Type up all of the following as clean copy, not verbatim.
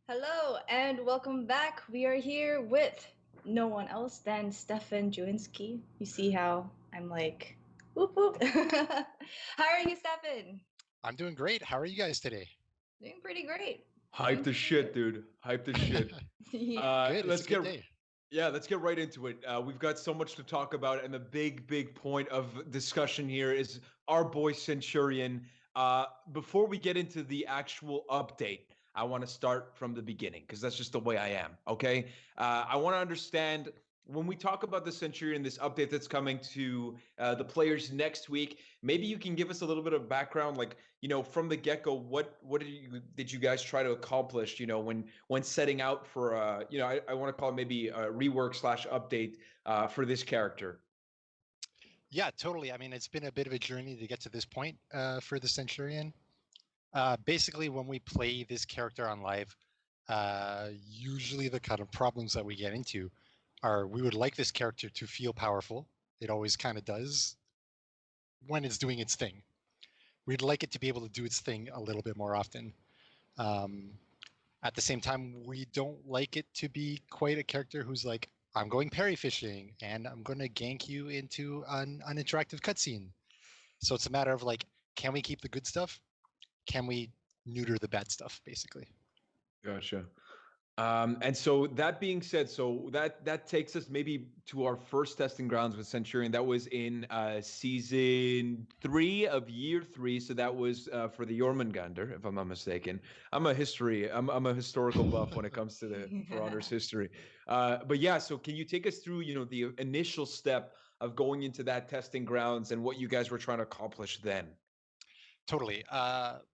Hello and welcome back. We are here with no one else than Stefan Juinski. You see how I'm like, whoop whoop. How are you, Stefan? I'm doing great. How are you guys today? Doing pretty great. Hype Doing the pretty shit, dude. Hype the shit. yeah. Good. It's a Let's good get day. let's get right into it. We've got so much to talk about, and the big point of discussion here is our boy Centurion. Before we get into the actual update, I want to start from the beginning because that's just the way I am. Okay, I want to understand when we talk about the Centurion, this update that's coming to the players next week. Maybe you can give us a little bit of background, like from the get-go, what did you guys try to accomplish, when setting out for I want to call it maybe a rework slash update for this character. Yeah, totally. I mean, it's been a bit of a journey to get to this point for the Centurion. Basically, when we play this character on live, usually the kind of problems that we get into are we would like this character to feel powerful. It always kind of does when it's doing its thing. We'd like it to be able to do its thing a little bit more often. Um, At the same time, we don't like it to be quite a character who's like, I'm going parry fishing and I'm going to gank you into an interactive cutscene. So it's a matter of like, can we keep the good stuff? Can we neuter the bad stuff, basically? Gotcha. And so that being said, so that takes us maybe to our first testing grounds with Centurion. That was in season 3 of year 3. So that was for the Jormungandr, if I'm not mistaken. I'm a historical buff when it comes to the For Honor's history. But yeah, so can you take us through, the initial step of going into that testing grounds and what you guys were trying to accomplish then? Totally.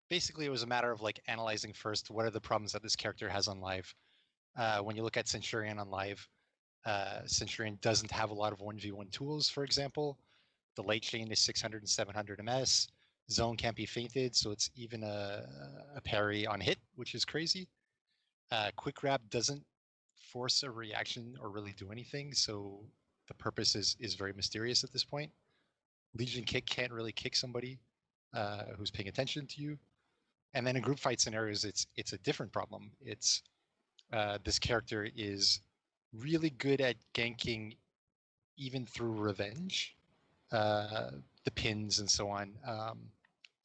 Basically, it was a matter of like analyzing first what are the problems that this character has on live. When you look at Centurion on live, Centurion doesn't have a lot of 1v1 tools, for example. The late chain is 600 and 700 ms. Zone can't be feinted, so it's even a parry on hit, which is crazy. Quick grab doesn't force a reaction or really do anything, so the purpose is very mysterious at this point. Legion kick can't really kick somebody who's paying attention to you. And then in group fight scenarios, it's a different problem. It's this character is really good at ganking even through revenge, uh, the pins and so on.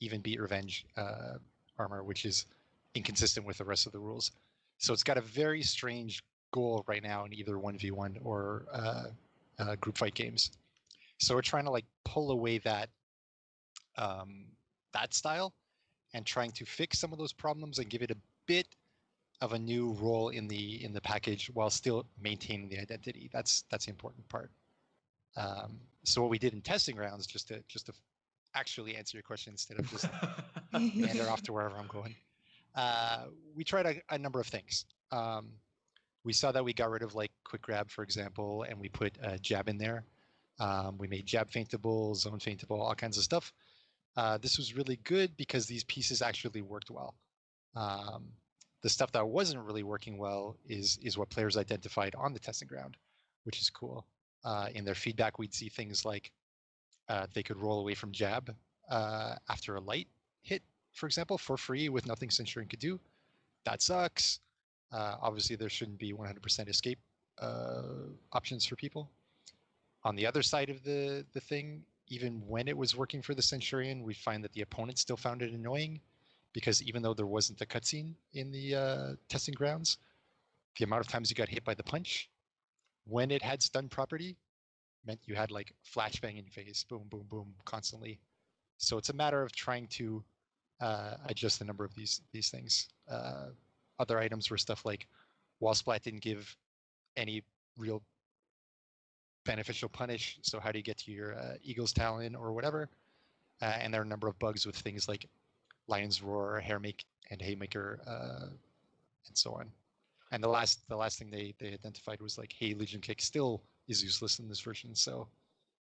Even beat revenge armor, which is inconsistent with the rest of the rules. So it's got a very strange goal right now in either 1v1 or group fight games. So we're trying to like pull away um, that style and trying to fix some of those problems and give it a bit of a new role in the package while still maintaining the identity. That's the important part. So what we did in testing rounds, just to actually answer your question instead of just meander off to wherever I'm going, we tried a number of things. We saw that we got rid of like quick grab, for example, and we put jab in there. We made jab feintable, zone feintable, all kinds of stuff. This was really good because these pieces actually worked well. Um, the stuff that wasn't really working well is what players identified on the testing ground, which is cool. In their feedback, we'd see things like they could roll away from jab after a light hit, for example, for free with nothing Centurion could do. That sucks. Obviously, there shouldn't be 100% escape options for people. On the other side of the thing, even when it was working for the Centurion, we find that the opponent still found it annoying because even though there wasn't a cutscene in the testing grounds, the amount of times you got hit by the punch when it had stun property meant you had like flashbang in face, boom, boom, boom, constantly. So it's a matter of trying to adjust the number of these things. Other items were stuff like wall splat didn't give any real beneficial punish. So how do you get to your Eagle's Talon or whatever? And there are a number of bugs with things like Lion's Roar, Hairmake, and Haymaker, and so on. And the last thing they identified was like, hey, Legion Kick still is useless in this version. So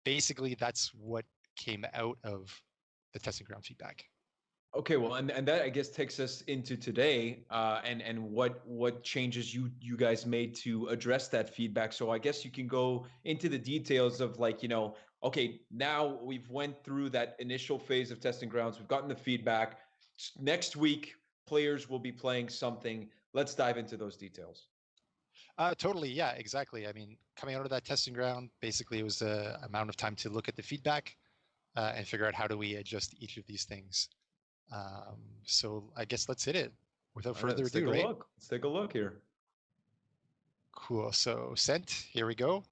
basically, that's what came out of the testing ground feedback. Okay, well, and that I guess takes us into today, and what changes you guys made to address that feedback. So I guess you can go into the details of like, okay, now we've went through that initial phase of testing grounds. We've gotten the feedback. Next week, players will be playing something. Let's dive into those details. Totally, yeah, exactly. I mean, coming out of that testing ground, basically it was the amount of time to look at the feedback and figure out how do we adjust each of these things. So I guess let's hit it without further Let's ado, take a right? look. Let's take a look here. Cool. So sent, here we go.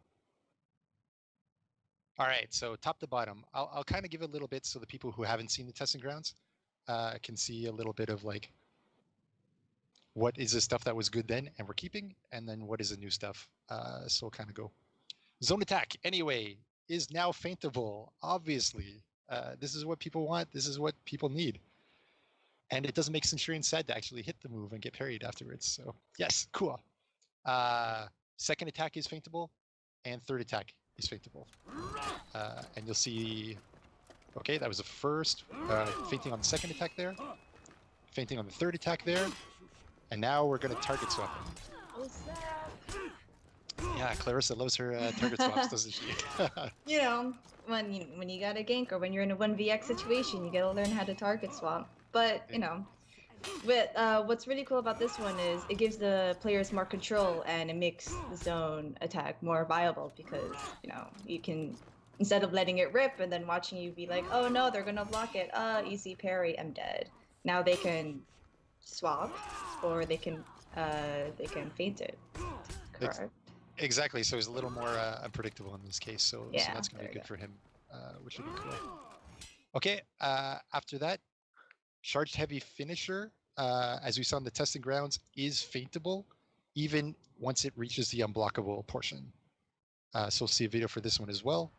All right, so top to bottom, I'll kind of give a little bit so the people who haven't seen the testing grounds can see a little bit of like what is the stuff that was good then and we're keeping, and then what is the new stuff. So we'll kind of go. Zone attack, anyway, is now feintable, obviously. This is what people want. This is what people need. And it doesn't make Centurion sad to actually hit the move and get parried afterwards. So yes, cool. Second attack is feintable, and third attack is feintable. And you'll see, okay, that was the first, feinting on the second attack there, feinting on the third attack there, and now we're going to target swap him. Yeah, Clarissa loves her target swaps, doesn't she? You know, when you got a gank or when you're in a 1vx situation, you gotta learn how to target swap. But, you know, what's really cool about this one is it gives the players more control and it makes the zone attack more viable because, you know, you can, instead of letting it rip and then watching you be like, oh no, they're gonna block it, easy parry, I'm dead. Now they can swap or they can feint it. Correct. Exactly, so he's a little more unpredictable in this case, so that's going to be good for him, which would be cool. Okay, after that, charged heavy finisher, as we saw in the testing grounds, is feintable, even once it reaches the unblockable portion. So we'll see a video for this one as well,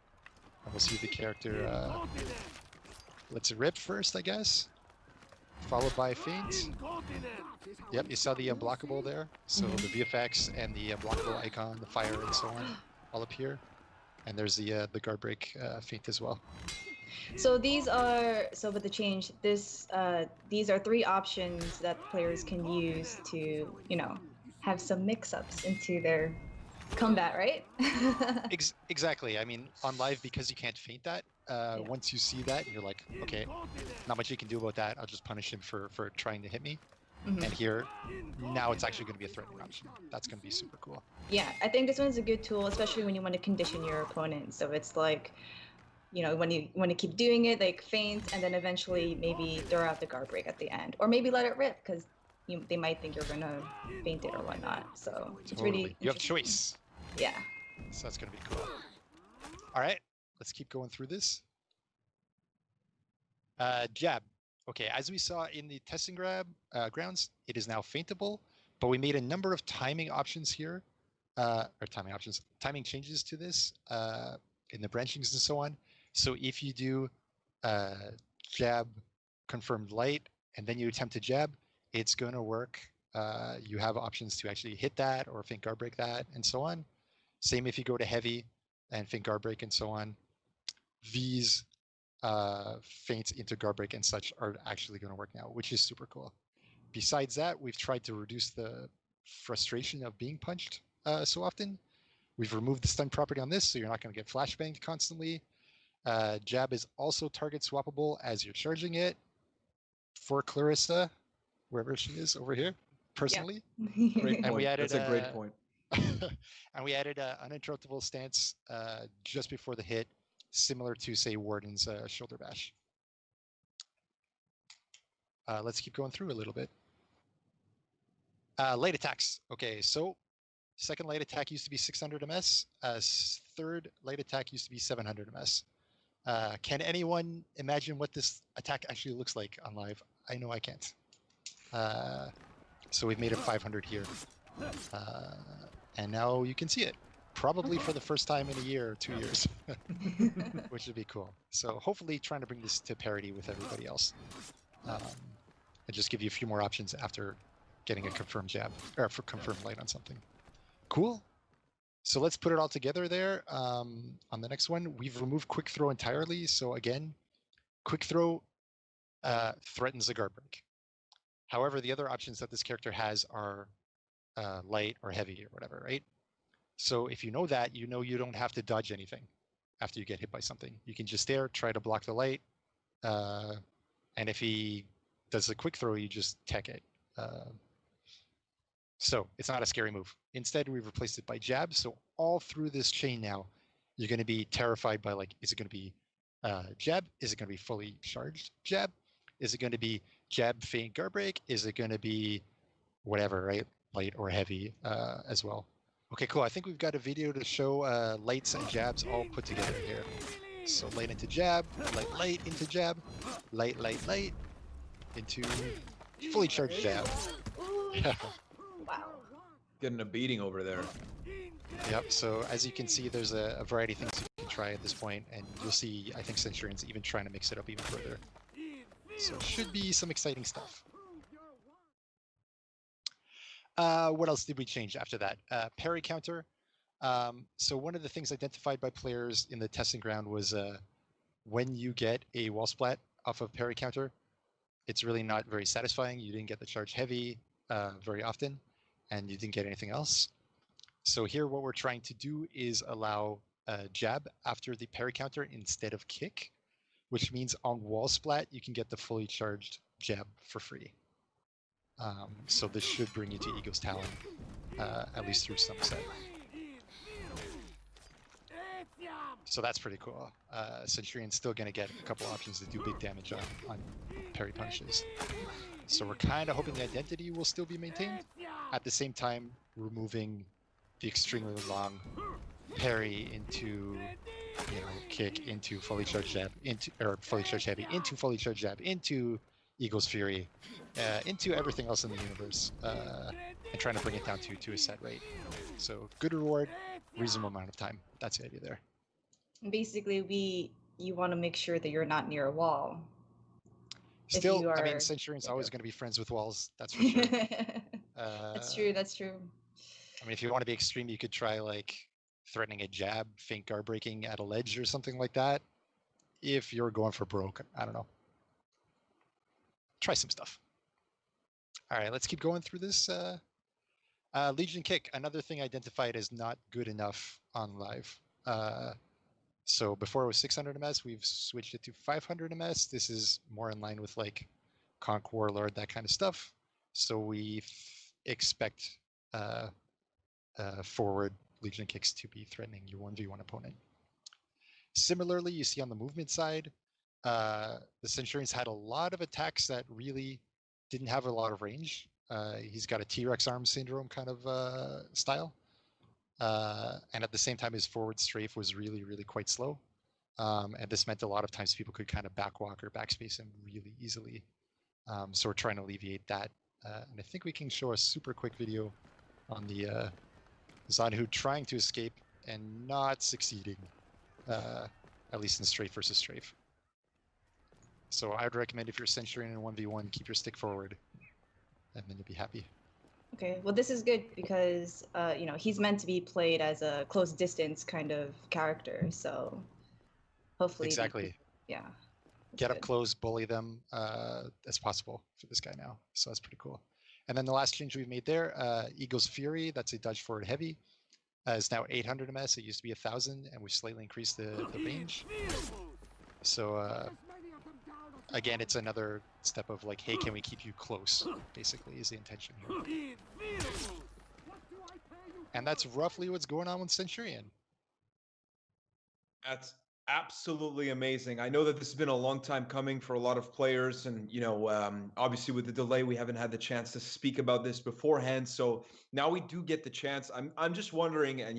and we'll see the character lets it rip first, I guess, followed by feint. Yep, you saw the unblockable there. So the VFX and the unblockable icon, the fire and so on, all up here. And there's the guard break feint as well. So these are, so with the change, these are 3 options that players can use to, you know, have some mix-ups into their combat, right? Exactly. I mean, on live, because you can't feint that, once you see that, you're like, okay, not much you can do about that. I'll just punish him for trying to hit me. And here, now it's actually going to be a threatening option. That's going to be super cool. Yeah, I think this one's a good tool, especially when you want to condition your opponent. So it's like, you know, when you want to keep doing it, like feint, and then eventually maybe throw out the guard break at the end, or maybe let it rip because they might think you're gonna feint it or whatnot. So it's really you have choice. Yeah. So that's gonna be cool. All right, let's keep going through this. Jab. Okay, as we saw in the testing grounds, it is now feintable, but we made a number of timing options here, timing changes to this in the branchings and so on. So if you do jab confirmed light and then you attempt to jab, it's going to work. You have options to actually hit that or feint guard break that and so on. Same if you go to heavy and feint guard break and so on. These feints into guard break and such are actually going to work now, which is super cool. Besides that, we've tried to reduce the frustration of being punched so often. We've removed the stun property on this, so you're not going to get flashbanged constantly. Jab is also target swappable as you're charging it for Clarissa, wherever she is over here, personally. Yeah. Great point. And we added, that's a great point. And we added an uninterruptible stance just before the hit, similar to, say, Warden's shoulder bash. Let's keep going through a little bit. Light attacks. Okay, so second light attack used to be 600 ms. Third light attack used to be 700 ms. Can anyone imagine what this attack actually looks like on live? I know I can't. So we've made it 500 here. And now you can see it. Probably for the first time in a year or 2 years, which would be cool. So hopefully trying to bring this to parity with everybody else. And just give you a few more options after getting a confirmed jab, or for confirmed light on something. Cool. So let's put it all together there. On the next one, we've removed quick throw entirely. So again, quick throw threatens the guard break. However, the other options that this character has are light or heavy or whatever, right? So if you know that, you know you don't have to dodge anything after you get hit by something. You can just stare, try to block the light, and if he does a quick throw, you just tech it. So it's not a scary move. Instead, we've replaced it by jab. So all through this chain now, you're going to be terrified by like, is it going to be jab? Is it going to be fully charged jab? Is it going to be jab, feint, guard break? Is it going to be whatever, right? Light or heavy as well. Okay, cool. I think we've got a video to show lights and jabs all put together here. So light into jab, light into jab, light into fully charged jab. Wow. Getting a beating over there. Yep, so as you can see, there's a variety of things you can try at this point, and you'll see, I think Centurion's even trying to mix it up even further. So it should be some exciting stuff. What else did we change after that? Parry counter. So one of the things identified by players in the testing ground was when you get a wall splat off of parry counter, it's really not very satisfying. You didn't get the charge heavy very often, and you didn't get anything else. So here what we're trying to do is allow jab after the parry counter instead of kick, which means on wall splat, you can get the fully charged jab for free. So this should bring you to Ego's Talon, at least through some set. So that's pretty cool. Centurion's still going to get a couple options to do big damage on parry punishes. So we're kind of hoping the identity will still be maintained, at the same time removing the extremely long parry into, kick, into fully charged jab, or fully charged heavy, into fully charged jab, into Eagle's Fury, into everything else in the universe, and trying to bring it down to a set rate. So good reward, reasonable amount of time. That's the idea there. Basically, you want to make sure that you're not near a wall. Still, I mean, Centurion's always going to be friends with walls. That's for sure. That's true. That's true. I mean, if you want to be extreme, you could try like threatening a jab, feint guard breaking at a ledge or something like that. If you're going for broke, I don't know. Try some stuff. All right, let's keep going through this. Legion kick, another thing identified as not good enough on live. So before it was 600 ms, we've switched it to 500 ms. This is more in line with like Conch Warlord, that kind of stuff. So we expect forward Legion kicks to be threatening your 1v1 opponent. Similarly, you see on the movement side, the Centurions had a lot of attacks that really didn't have a lot of range. He's got a T-Rex arm syndrome kind of style. And at the same time, his forward strafe was really, really quite slow. And this meant a lot of times people could kind of backwalk or backspace him really easily. So we're trying to alleviate that. And I think we can show a super quick video on the Zanhu trying to escape and not succeeding, at least in strafe versus strafe. So I would recommend if you're Centurion in 1v1, keep your stick forward, and then you'll be happy. Okay, well this is good because he's meant to be played as a close distance kind of character, so hopefully exactly. Yeah. Get up close, bully them as possible for this guy now. So that's pretty cool. And then the last change we've made there, Eagle's Fury, that's a dodge forward heavy, is now 800 ms. It used to be 1,000, and we slightly increased the range. So again, it's another step of like, hey, can we keep you close? Basically, is the intention here. And that's roughly what's going on with Centurion. That's absolutely amazing. I know that this has been a long time coming for a lot of players, and obviously with the delay, we haven't had the chance to speak about this beforehand. So now we do get the chance. I'm just wondering, and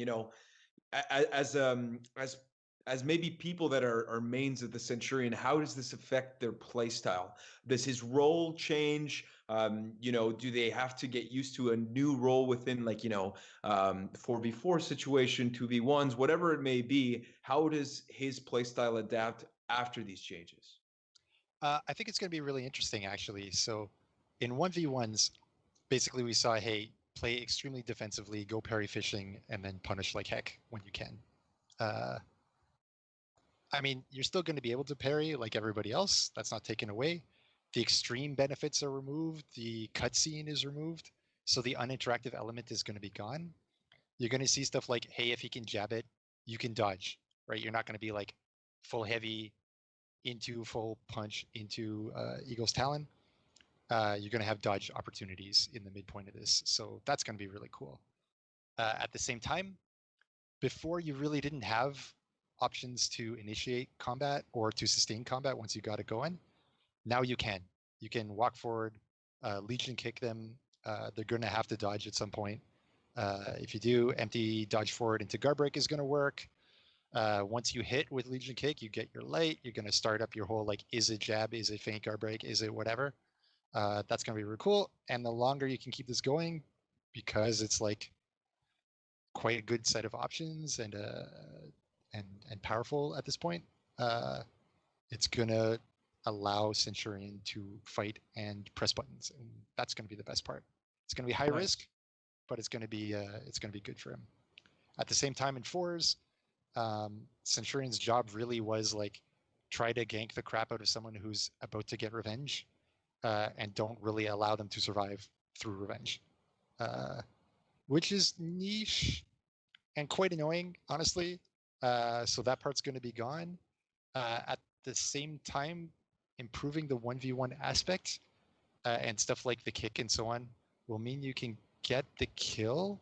as maybe people that are mains of the Centurion, how does this affect their play style? Does his role change? Do they have to get used to a new role within 4v4 situation, 2v1s, whatever it may be? How does his play style adapt after these changes? I think it's going to be really interesting, actually. So in 1v1s, basically we saw, hey, play extremely defensively, go parry fishing, and then punish like heck when you can. I mean, you're still going to be able to parry like everybody else. That's not taken away. The extreme benefits are removed. The cutscene is removed. So the uninteractive element is going to be gone. You're going to see stuff like, hey, if he can jab it, you can dodge, right? You're not going to be like full heavy into full punch into Eagle's Talon. you're going to have dodge opportunities in the midpoint of this. So that's going to be really cool. At the same time, before you really didn't have options to initiate combat or to sustain combat once you got it going. Now you can. You can walk forward, Legion kick them. They're going to have to dodge at some point. If you do, empty dodge forward into guard break is going to work. Once you hit with Legion kick, you get your light. You're going to start up your whole like, is it jab? Is it feint guard break? Is it whatever? That's going to be really cool. And the longer you can keep this going, because it's like quite a good set of options and powerful at this point, it's going to allow Centurion to fight and press buttons, and that's going to be the best part. It's going to be high risk, but it's going to be good for him. At the same time, in fours, Centurion's job really was like try to gank the crap out of someone who's about to get revenge, and don't really allow them to survive through revenge, which is niche and quite annoying, honestly. So that part's going to be gone. At the same time, improving the 1v1 aspect and stuff like the kick and so on will mean you can get the kill.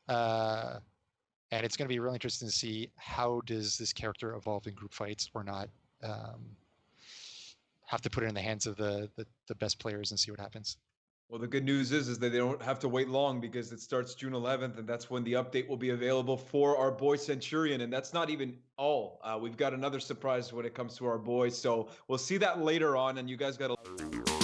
And it's going to be really interesting to see how does this character evolve in group fights or not. Have to put it in the hands of the best players and see what happens. Well, the good news is that they don't have to wait long because it starts June 11th, and that's when the update will be available for our boy Centurion. And that's not even all. We've got another surprise when it comes to our boy. So we'll see that later on, and you guys got to...